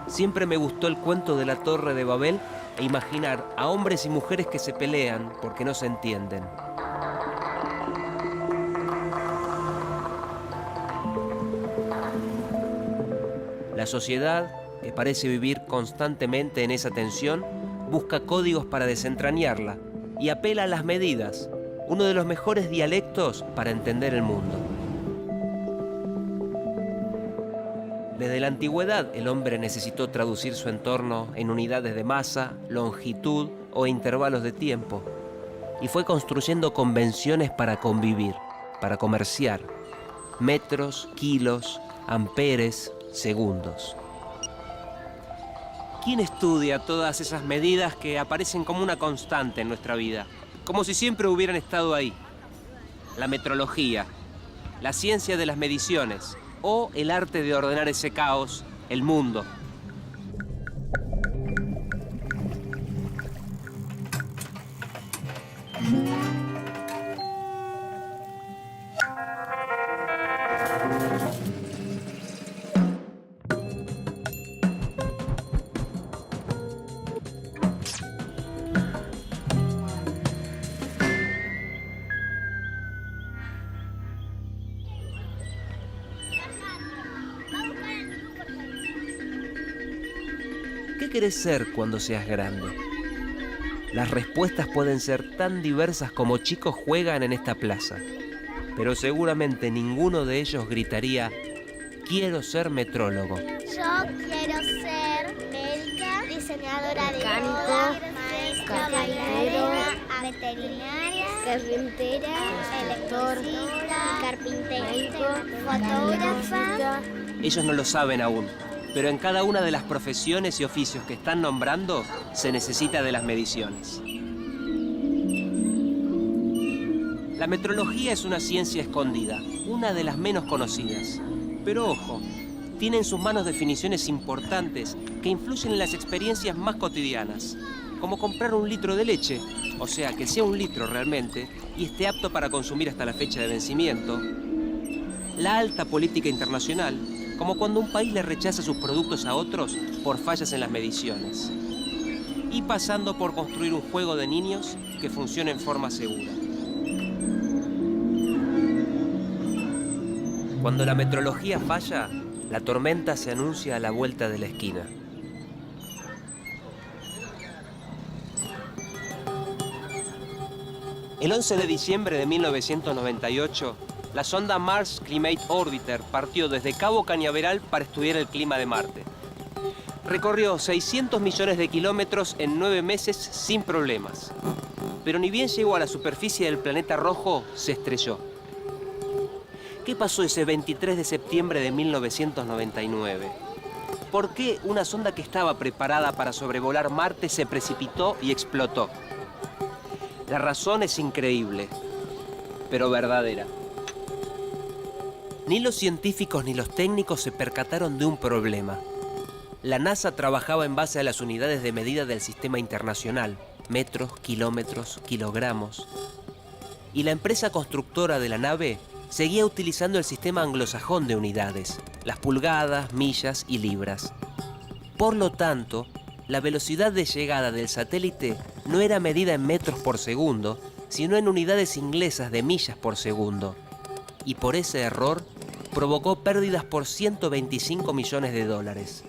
Siempre me gustó el cuento de la Torre de Babel e imaginar a hombres y mujeres que se pelean porque no se entienden. La sociedad, que parece vivir constantemente en esa tensión, busca códigos para desentrañarla y apela a las medidas, uno de los mejores dialectos para entender el mundo. Desde la antigüedad, el hombre necesitó traducir su entorno en unidades de masa, longitud o intervalos de tiempo, y fue construyendo convenciones para convivir, para comerciar, metros, kilos, amperes, segundos. ¿Quién estudia todas esas medidas que aparecen como una constante en nuestra vida? Como si siempre hubieran estado ahí. La metrología, la ciencia de las mediciones o el arte de ordenar ese caos, el mundo. ¿Qué querés ser cuando seas grande? Las respuestas pueden ser tan diversas como chicos juegan en esta plaza, pero seguramente ninguno de ellos gritaría: quiero ser metrólogo. Yo quiero ser médica, diseñadora de moda, maestra bailarina, veterinaria, carpintera, electricista, carpintera, fotógrafa. Ellos no lo saben aún, pero en cada una de las profesiones y oficios que están nombrando se necesita de las mediciones. La metrología es una ciencia escondida, una de las menos conocidas. Pero ojo, tiene en sus manos definiciones importantes que influyen en las experiencias más cotidianas, como comprar un litro de leche, o sea, que sea un litro realmente y esté apto para consumir hasta la fecha de vencimiento. La alta política internacional, como cuando un país le rechaza sus productos a otros por fallas en las mediciones. Y pasando por construir un juego de niños que funcione en forma segura. Cuando la metrología falla, la tormenta se anuncia a la vuelta de la esquina. El 11 de diciembre de 1998, la sonda Mars Climate Orbiter partió desde Cabo Cañaveral para estudiar el clima de Marte. Recorrió 600 millones de kilómetros en 9 meses sin problemas. Pero ni bien llegó a la superficie del planeta rojo, se estrelló. ¿Qué pasó ese 23 de septiembre de 1999? ¿Por qué una sonda que estaba preparada para sobrevolar Marte se precipitó y explotó? La razón es increíble, pero verdadera. Ni los científicos ni los técnicos se percataron de un problema. La NASA trabajaba en base a las unidades de medida del sistema internacional, metros, kilómetros, kilogramos. Y la empresa constructora de la nave seguía utilizando el sistema anglosajón de unidades, las pulgadas, millas y libras. Por lo tanto, la velocidad de llegada del satélite no era medida en metros por segundo, sino en unidades inglesas de millas por segundo. Y por ese error, provocó pérdidas por 125 millones de dólares.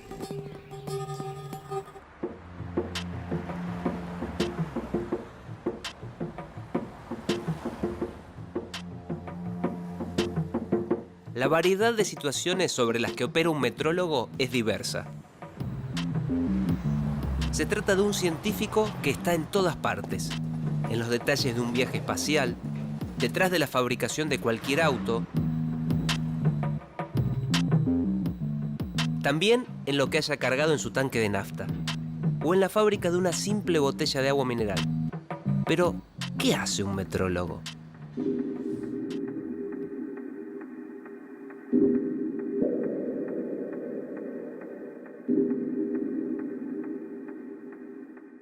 La variedad de situaciones sobre las que opera un metrólogo es diversa. Se trata de un científico que está en todas partes, en los detalles de un viaje espacial, detrás de la fabricación de cualquier auto, también en lo que haya cargado en su tanque de nafta, o en la fábrica de una simple botella de agua mineral. Pero, ¿qué hace un metrólogo?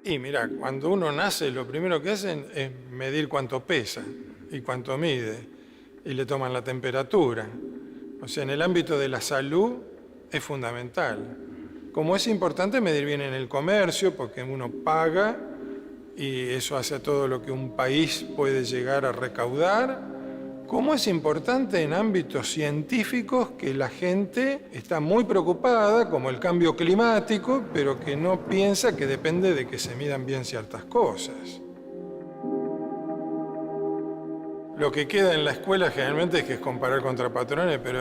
Y mira, cuando uno nace, lo primero que hacen es medir cuánto pesa y cuánto mide, y le toman la temperatura. O sea, en el ámbito de la salud es fundamental. Como es importante medir bien en el comercio, porque uno paga y eso hace todo lo que un país puede llegar a recaudar. Como es importante en ámbitos científicos que la gente está muy preocupada, como el cambio climático, pero que no piensa que depende de que se midan bien ciertas cosas. Lo que queda en la escuela generalmente es que es comparar contra patrones, pero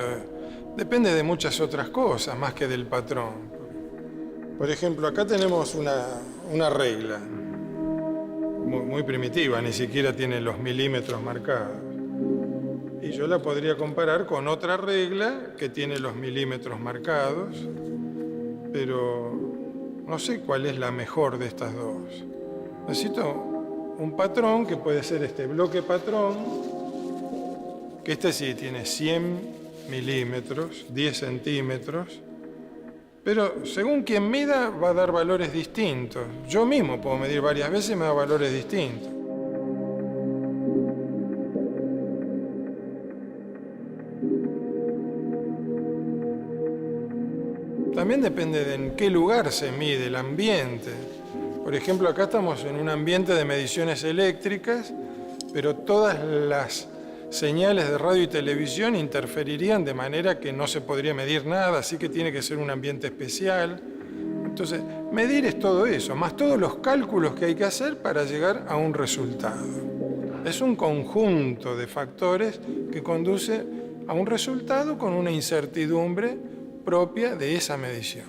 depende de muchas otras cosas, más que del patrón. Por ejemplo, acá tenemos una regla, muy primitiva, ni siquiera tiene los milímetros marcados. Y yo la podría comparar con otra regla que tiene los milímetros marcados, pero no sé cuál es la mejor de estas dos. Necesito un patrón que puede ser este bloque patrón, que este sí tiene 100 milímetros, 10 centímetros, pero según quien mida va a dar valores distintos. Yo mismo puedo medir varias veces y me da valores distintos. También depende de en qué lugar se mide, el ambiente. Por ejemplo, acá estamos en un ambiente de mediciones eléctricas, pero todas las señales de radio y televisión interferirían de manera que no se podría medir nada, así que tiene que ser un ambiente especial. Entonces, medir es todo eso, más todos los cálculos que hay que hacer para llegar a un resultado. Es un conjunto de factores que conduce a un resultado con una incertidumbre propia de esa medición.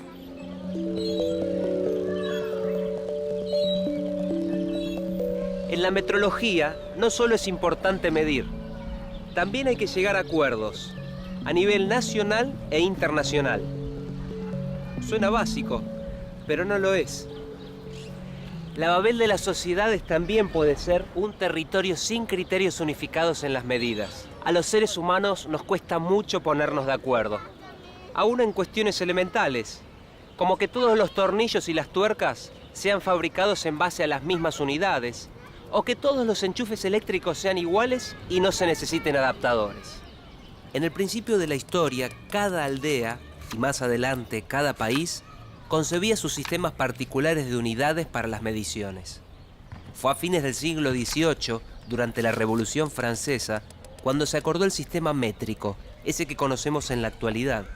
En la metrología no solo es importante medir, también hay que llegar a acuerdos a nivel nacional e internacional. Suena básico, pero no lo es. La Babel de las sociedades también puede ser un territorio sin criterios unificados en las medidas. A los seres humanos nos cuesta mucho ponernos de acuerdo, aún en cuestiones elementales, como que todos los tornillos y las tuercas sean fabricados en base a las mismas unidades, o que todos los enchufes eléctricos sean iguales y no se necesiten adaptadores. En el principio de la historia, cada aldea, y más adelante cada país, concebía sus sistemas particulares de unidades para las mediciones. Fue a fines del siglo XVIII, durante la Revolución Francesa, cuando se acordó el sistema métrico, ese que conocemos en la actualidad.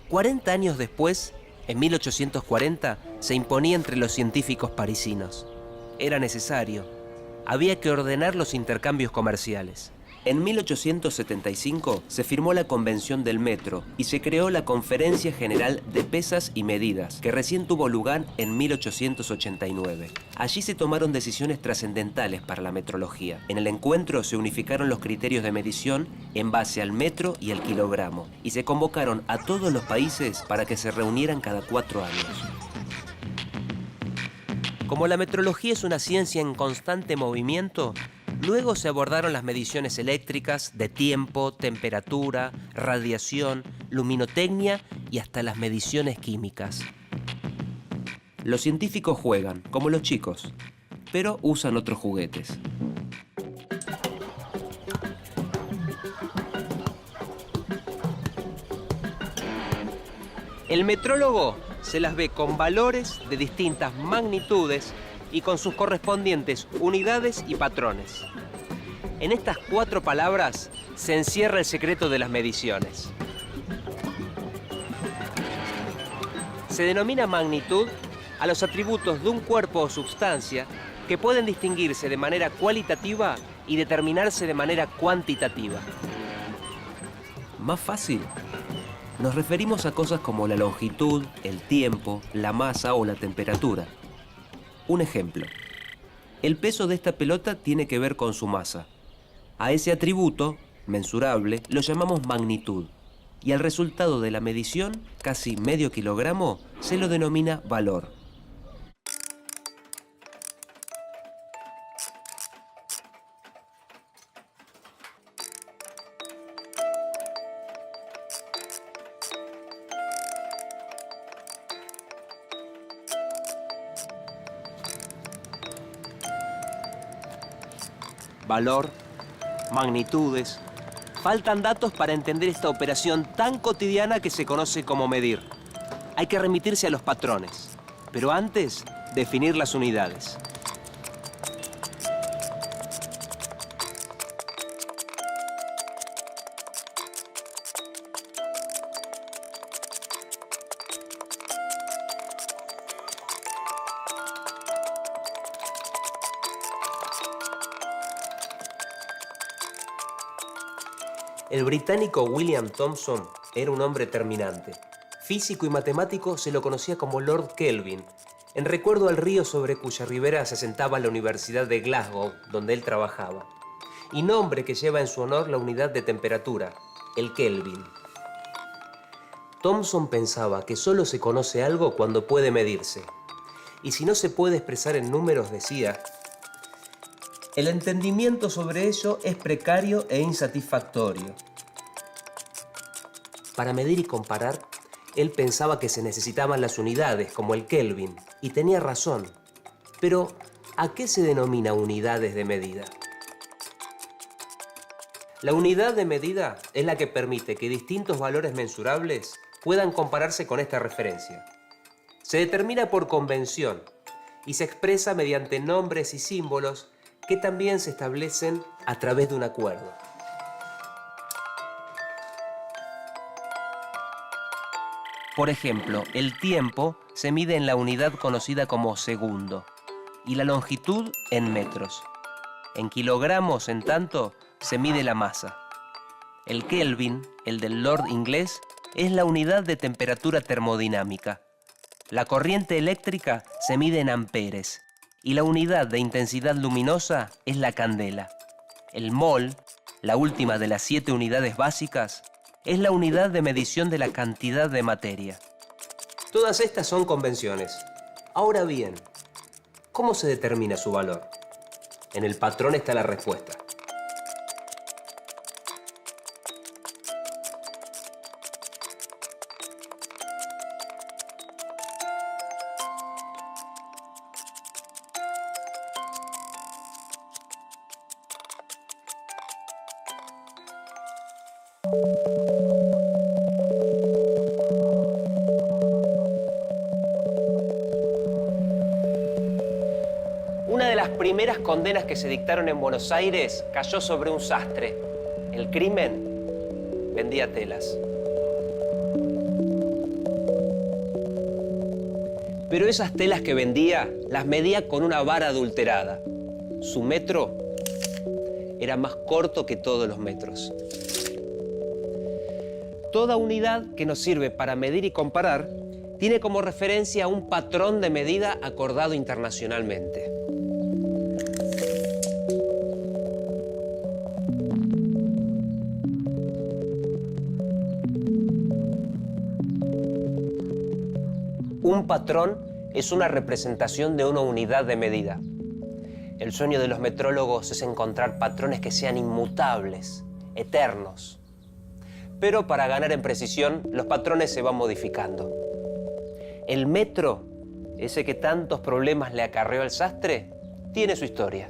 40 años después, en 1840, se imponía entre los científicos parisinos. Era necesario. Había que ordenar los intercambios comerciales. En 1875 se firmó la Convención del Metro y se creó la Conferencia General de Pesas y Medidas, que recién tuvo lugar en 1889. Allí se tomaron decisiones trascendentales para la metrología. En el encuentro se unificaron los criterios de medición en base al metro y al kilogramo, y se convocaron a todos los países para que se reunieran cada 4 años. Como la metrología es una ciencia en constante movimiento, luego se abordaron las mediciones eléctricas de tiempo, temperatura, radiación, luminotecnia y hasta las mediciones químicas. Los científicos juegan, como los chicos, pero usan otros juguetes. El metrólogo se las ve con valores de distintas magnitudes y con sus correspondientes unidades y patrones. En estas 4 palabras se encierra el secreto de las mediciones. Se denomina magnitud a los atributos de un cuerpo o substancia que pueden distinguirse de manera cualitativa y determinarse de manera cuantitativa. Más fácil. Nos referimos a cosas como la longitud, el tiempo, la masa o la temperatura. Un ejemplo. El peso de esta pelota tiene que ver con su masa. A ese atributo, mensurable, lo llamamos magnitud. Y al resultado de la medición, casi medio kilogramo, se lo denomina valor. Valor, magnitudes, Faltan datos para entender esta operación tan cotidiana que se conoce como medir. Hay que remitirse a los patrones, pero antes, definir las unidades. El británico William Thomson era un hombre terminante. Físico y matemático, se lo conocía como Lord Kelvin, en recuerdo al río sobre cuya ribera se asentaba la Universidad de Glasgow, donde él trabajaba, y nombre que lleva en su honor la unidad de temperatura, el Kelvin. Thomson pensaba que solo se conoce algo cuando puede medirse, y si no se puede expresar en números, decía, el entendimiento sobre ello es precario e insatisfactorio. Para medir y comparar, él pensaba que se necesitaban las unidades, como el Kelvin, y tenía razón. Pero, ¿a qué se denomina unidades de medida? La unidad de medida es la que permite que distintos valores mensurables puedan compararse con esta referencia. Se determina por convención y se expresa mediante nombres y símbolos que también se establecen a través de un acuerdo. Por ejemplo, el tiempo se mide en la unidad conocida como segundo y la longitud en metros. En kilogramos, en tanto, se mide la masa. El Kelvin, el del Lord inglés, es la unidad de temperatura termodinámica. La corriente eléctrica se mide en amperes y la unidad de intensidad luminosa es la candela. El mol, la última de las 7 unidades básicas, es la unidad de medición de la cantidad de materia. Todas estas son convenciones. Ahora bien, ¿cómo se determina su valor? En el patrón está la respuesta. Una de las primeras condenas que se dictaron en Buenos Aires cayó sobre un sastre. El crimen vendía telas. Pero esas telas que vendía las medía con una vara adulterada. Su metro era más corto que todos los metros. Toda unidad que nos sirve para medir y comparar tiene como referencia un patrón de medida acordado internacionalmente. Un patrón es una representación de una unidad de medida. El sueño de los metrólogos es encontrar patrones que sean inmutables, eternos. Pero para ganar en precisión, los patrones se van modificando. El metro, ese que tantos problemas le acarreó al sastre, tiene su historia.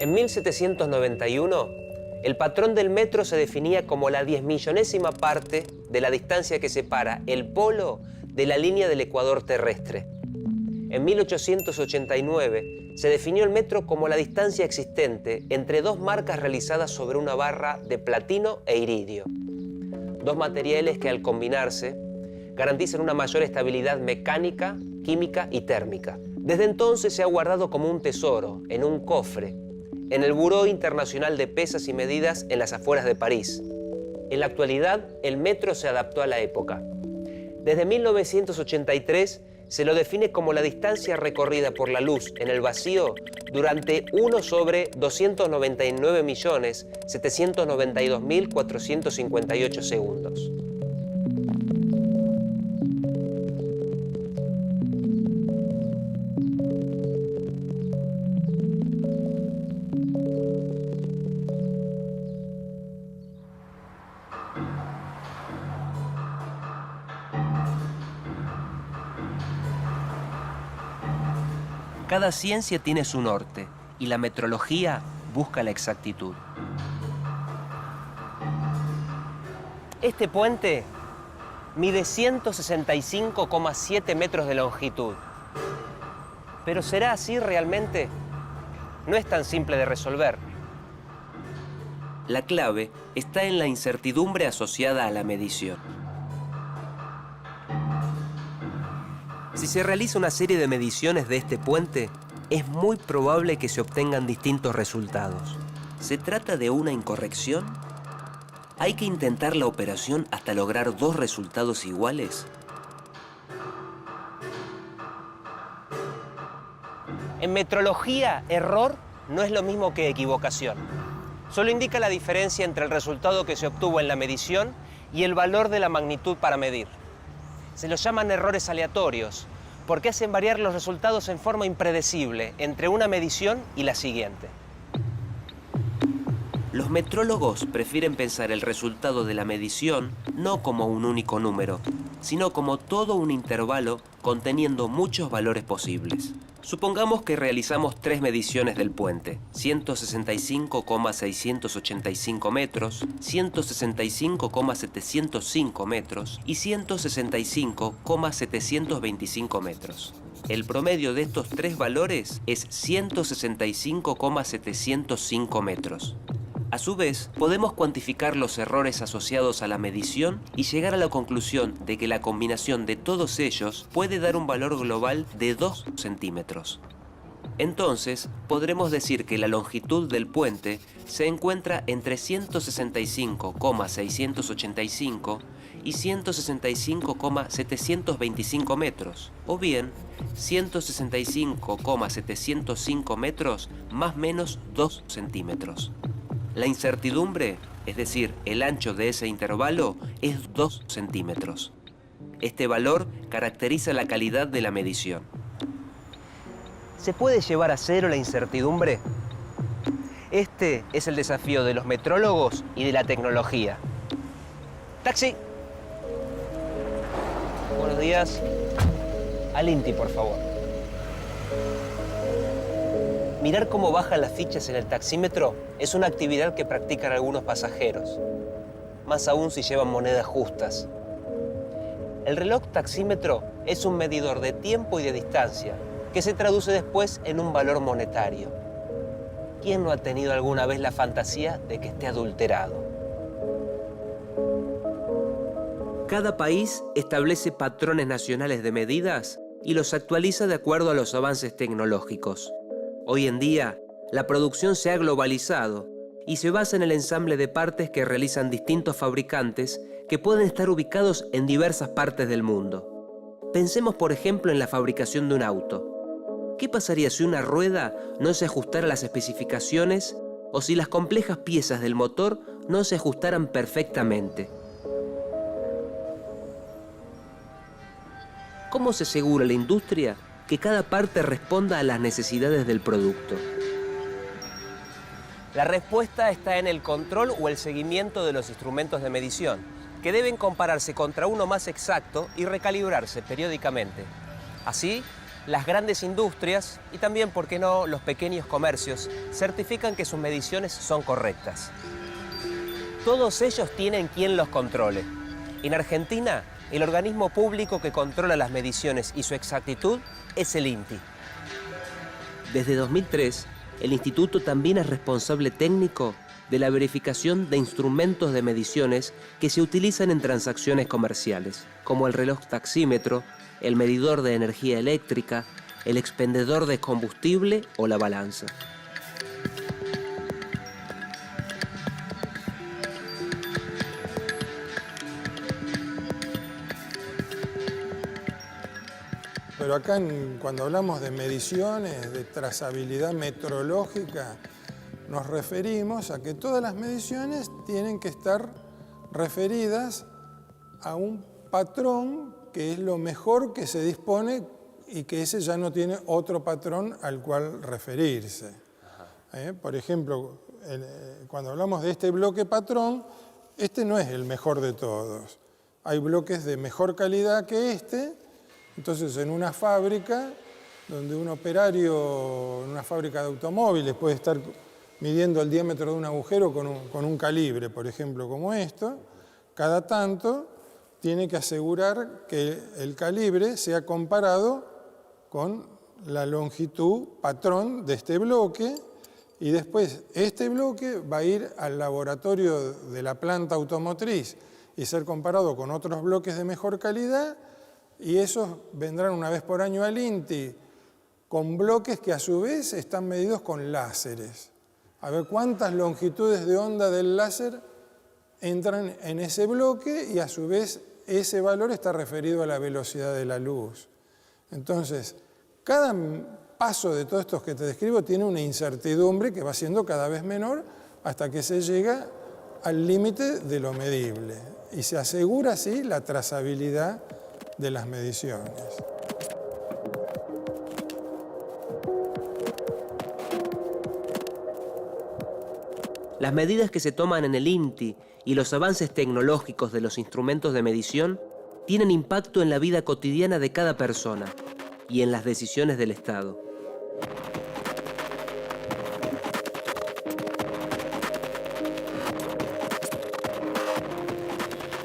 En 1791, el patrón del metro se definía como la 10.000.000ª parte de la distancia que separa el polo de la línea del ecuador terrestre. En 1889 se definió el metro como la distancia existente entre dos marcas realizadas sobre una barra de platino e iridio. Dos materiales que al combinarse garantizan una mayor estabilidad mecánica, química y térmica. Desde entonces se ha guardado como un tesoro, en un cofre, en el Buró Internacional de Pesas y Medidas en las afueras de París. En la actualidad, el metro se adaptó a la época. Desde 1983 se lo define como la distancia recorrida por la luz en el vacío durante 1 sobre 299.792.458 segundos. Cada ciencia tiene su norte y la metrología busca la exactitud. Este puente mide 165,7 metros de longitud. ¿Pero será así realmente? No es tan simple de resolver. La clave está en la incertidumbre asociada a la medición. Si se realiza una serie de mediciones de este puente, es muy probable que se obtengan distintos resultados. ¿Se trata de una incorrección? ¿Hay que intentar la operación hasta lograr dos resultados iguales? En metrología, error no es lo mismo que equivocación. Solo indica la diferencia entre el resultado que se obtuvo en la medición y el valor de la magnitud para medir. Se los llaman errores aleatorios, porque hacen variar los resultados en forma impredecible entre una medición y la siguiente. Los metrólogos prefieren pensar el resultado de la medición no como un único número, sino como todo un intervalo conteniendo muchos valores posibles. Supongamos que realizamos 3 mediciones del puente, 165,685 metros, 165,705 metros y 165,725 metros. El promedio de estos 3 valores es 165,705 metros. A su vez, podemos cuantificar los errores asociados a la medición y llegar a la conclusión de que la combinación de todos ellos puede dar un valor global de 2 centímetros. Entonces, podremos decir que la longitud del puente se encuentra entre 165,685 y 165,725 metros, o bien 165,705 metros más menos 2 centímetros. La incertidumbre, es decir, el ancho de ese intervalo, es 2 centímetros. Este valor caracteriza la calidad de la medición. ¿Se puede llevar a cero la incertidumbre? Este es el desafío de los metrólogos y de la tecnología. ¡Taxi! Buenos días. Al INTI, por favor. Mirar cómo bajan las fichas en el taxímetro es una actividad que practican algunos pasajeros, más aún si llevan monedas justas. El reloj taxímetro es un medidor de tiempo y de distancia que se traduce después en un valor monetario. ¿Quién no ha tenido alguna vez la fantasía de que esté adulterado? Cada país establece patrones nacionales de medidas y los actualiza de acuerdo a los avances tecnológicos. Hoy en día, la producción se ha globalizado y se basa en el ensamble de partes que realizan distintos fabricantes que pueden estar ubicados en diversas partes del mundo. Pensemos, por ejemplo, en la fabricación de un auto. ¿Qué pasaría si una rueda no se ajustara a las especificaciones o si las complejas piezas del motor no se ajustaran perfectamente? ¿Cómo se asegura la industria que cada parte responda a las necesidades del producto? La respuesta está en el control o el seguimiento de los instrumentos de medición, que deben compararse contra uno más exacto y recalibrarse periódicamente. Así, las grandes industrias y también, ¿por qué no?, los pequeños comercios certifican que sus mediciones son correctas. Todos ellos tienen quien los controle. En Argentina, el organismo público que controla las mediciones y su exactitud es el INTI. Desde 2003, el instituto también es responsable técnico de la verificación de instrumentos de mediciones que se utilizan en transacciones comerciales, como el reloj taxímetro, el medidor de energía eléctrica, el expendedor de combustible o la balanza. Pero acá, cuando hablamos de mediciones, de trazabilidad metrológica, nos referimos a que todas las mediciones tienen que estar referidas a un patrón que es lo mejor que se dispone y que ese ya no tiene otro patrón al cual referirse. Por ejemplo, cuando hablamos de este bloque patrón, este no es el mejor de todos. Hay bloques de mejor calidad que este. Entonces, en una fábrica, donde un operario en una fábrica de automóviles puede estar midiendo el diámetro de un agujero con un calibre, por ejemplo, como esto, cada tanto tiene que asegurar que el calibre sea comparado con la longitud patrón de este bloque, y después este bloque va a ir al laboratorio de la planta automotriz y ser comparado con otros bloques de mejor calidad, y esos vendrán una vez por año al INTI con bloques que a su vez están medidos con láseres. A ver cuántas longitudes de onda del láser entran en ese bloque, y a su vez ese valor está referido a la velocidad de la luz. Entonces, cada paso de todos estos que te describo tiene una incertidumbre que va siendo cada vez menor hasta que se llega al límite de lo medible. Y se asegura así la trazabilidad de las mediciones. Las medidas que se toman en el INTI y los avances tecnológicos de los instrumentos de medición tienen impacto en la vida cotidiana de cada persona y en las decisiones del Estado.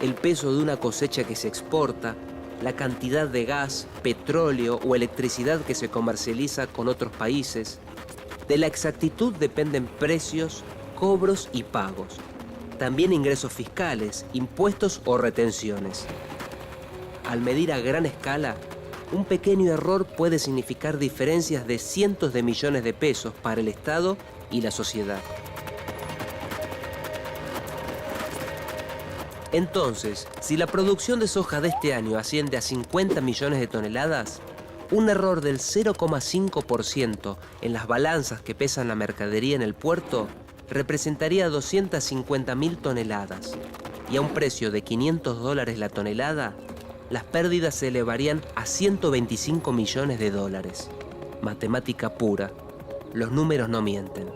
El peso de una cosecha que se exporta, la cantidad de gas, petróleo o electricidad que se comercializa con otros países. De la exactitud dependen precios, cobros y pagos. También ingresos fiscales, impuestos o retenciones. Al medir a gran escala, un pequeño error puede significar diferencias de cientos de millones de pesos para el Estado y la sociedad. Entonces, si la producción de soja de este año asciende a 50 millones de toneladas, un error del 0,5% en las balanzas que pesan la mercadería en el puerto representaría 250.000 toneladas. Y a un precio de $500 la tonelada, las pérdidas se elevarían a 125 millones de dólares. Matemática pura. Los números no mienten.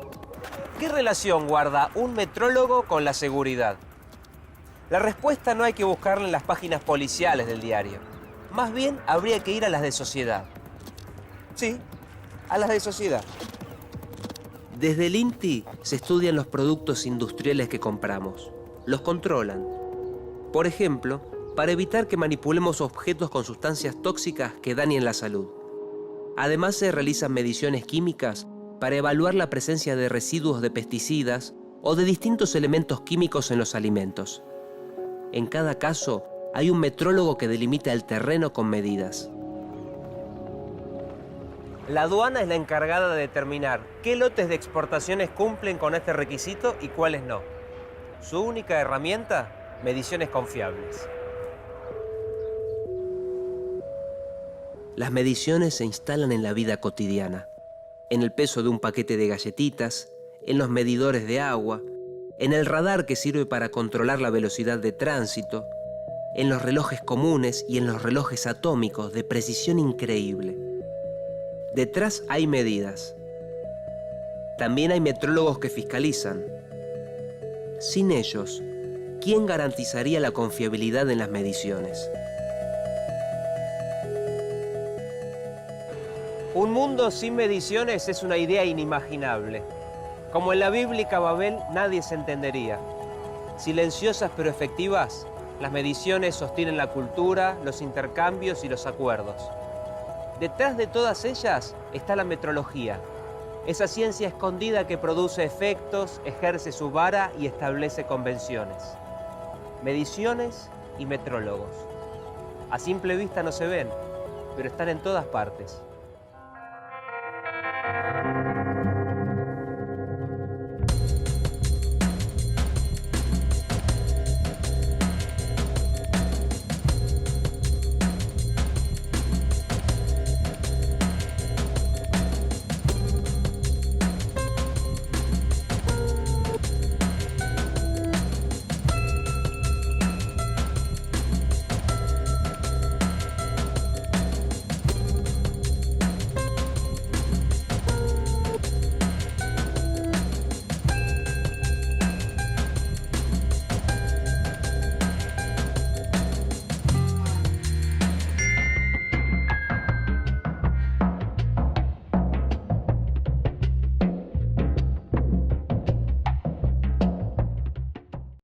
¿Qué relación guarda un metrólogo con la seguridad? La respuesta no hay que buscarla en las páginas policiales del diario. Más bien, habría que ir a las de sociedad. Sí, a las de sociedad. Desde el INTI se estudian los productos industriales que compramos. Los controlan. Por ejemplo, para evitar que manipulemos objetos con sustancias tóxicas que dañen la salud. Además, se realizan mediciones químicas para evaluar la presencia de residuos de pesticidas o de distintos elementos químicos en los alimentos. En cada caso, hay un metrólogo que delimita el terreno con medidas. La aduana es la encargada de determinar qué lotes de exportaciones cumplen con este requisito y cuáles no. Su única herramienta, mediciones confiables. Las mediciones se instalan en la vida cotidiana, en el peso de un paquete de galletitas, en los medidores de agua, en el radar que sirve para controlar la velocidad de tránsito, en los relojes comunes y en los relojes atómicos de precisión increíble. Detrás hay medidas. También hay metrólogos que fiscalizan. Sin ellos, ¿quién garantizaría la confiabilidad en las mediciones? Un mundo sin mediciones es una idea inimaginable. Como en la bíblica Babel, nadie se entendería. Silenciosas pero efectivas, las mediciones sostienen la cultura, los intercambios y los acuerdos. Detrás de todas ellas está la metrología, esa ciencia escondida que produce efectos, ejerce su vara y establece convenciones. Mediciones y metrólogos. A simple vista no se ven, pero están en todas partes.